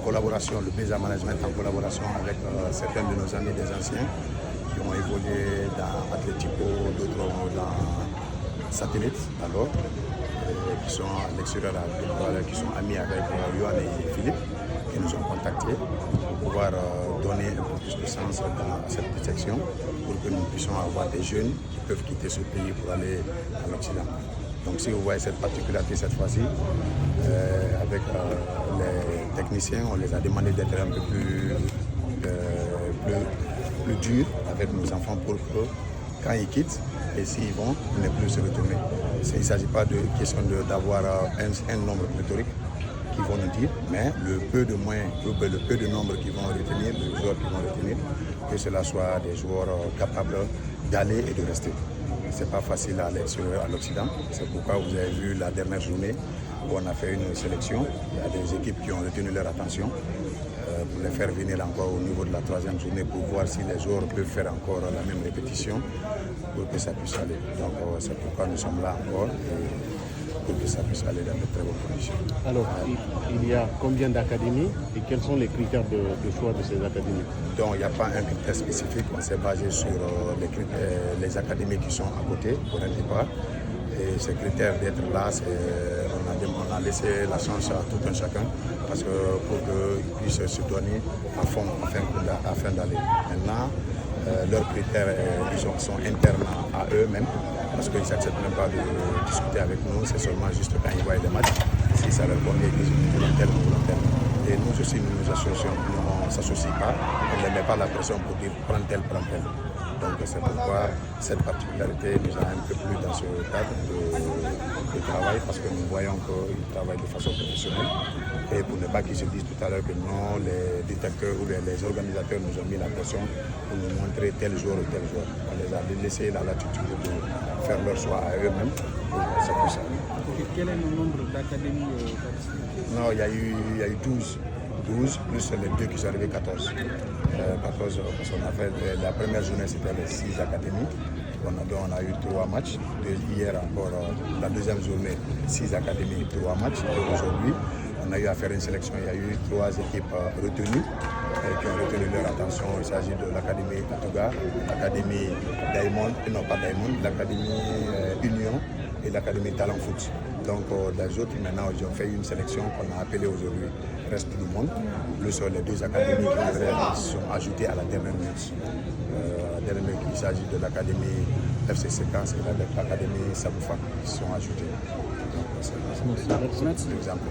collaboration, le Beza Management en collaboration avec certains de nos amis des anciens qui ont évolué dans Atlético, d'autres dans Satellite, alors, qui sont à l'extérieur, qui sont amis avec Yohan et Philippe, qui nous ont contactés pour pouvoir donner un peu plus de sens dans cette section pour que nous puissions avoir des jeunes qui peuvent quitter ce pays pour aller à l'Occident. Donc si vous voyez cette particularité cette fois-ci, avec les techniciens, on les a demandé d'être un peu plus durs avec nos enfants pour que quand ils quittent, et s'ils vont, ils ne plus se retourner. Il ne s'agit pas de question d'avoir un nombre pléthorique qui vont nous dire, mais le peu de moyens, le peu de nombre qui vont retenir, les joueurs qui vont retenir, que cela soit des joueurs capables d'aller et de rester. Ce n'est pas facile à aller à l'Occident, c'est pourquoi vous avez vu la dernière journée où on a fait une sélection. Il y a des équipes qui ont retenu leur attention pour les faire venir encore au niveau de la troisième journée pour voir si les joueurs peuvent faire encore la même répétition pour que ça puisse aller. Donc c'est pourquoi nous sommes là encore. Pour que ça puisse aller dans de très bonnes conditions. Alors, il y a combien d'académies et quels sont les critères de choix de ces académies? Donc, il n'y a pas un critère spécifique, on s'est basé sur les académies qui sont à côté pour un départ. Et ces critères d'être là, on a laissé la chance à tout un chacun parce que pour qu'ils puissent se donner à fond afin d'aller. Maintenant, leurs critères ils sont internes à eux-mêmes parce qu'ils n'acceptent même pas de discuter avec nous, c'est seulement juste quand ils voient les matchs, si ça leur convient, ils disent nous voulons tel, nous voulons tel. Et nous aussi, nous nous associons, nous ne s'associe pas, on ne met pas la pression pour dire prends tel, prends tel. Donc c'est pourquoi cette particularité nous a un peu plu dans ce cadre de travail parce que nous voyons qu'ils travaillent de façon professionnelle. Et pour ne pas qu'ils se disent tout à l'heure que non, les détecteurs ou les organisateurs nous ont mis la pression pour nous montrer tel joueur ou tel joueur. On les a laissé la latitude de faire leur choix à eux-mêmes. C'est pour ça. Quel est le nombre d'académies participantes? Non, il y a eu 12 plus les deux qui sont arrivés 14. 14 parce qu'on a fait la première journée c'était les 6 académies. On a eu 3 matchs. Hier encore, la deuxième journée, 6 académies, 3 matchs. Et aujourd'hui, on a eu à faire une sélection. Il y a eu 3 équipes retenues qui ont retenu leur attention. Il s'agit de l'académie Atuga, l'académie Diamond, non pas Diamond, l'académie Union et l'académie Talent Foot. Donc les autres maintenant ils ont fait une sélection qu'on a appelée aujourd'hui Reste du Monde. Plus les 2 académies qui sont ajoutées à la dernière minute. Il s'agit de l'académie FC Séquence et de l'académie Saboufa qui sont ajoutées. Donc, c'est l'exemple.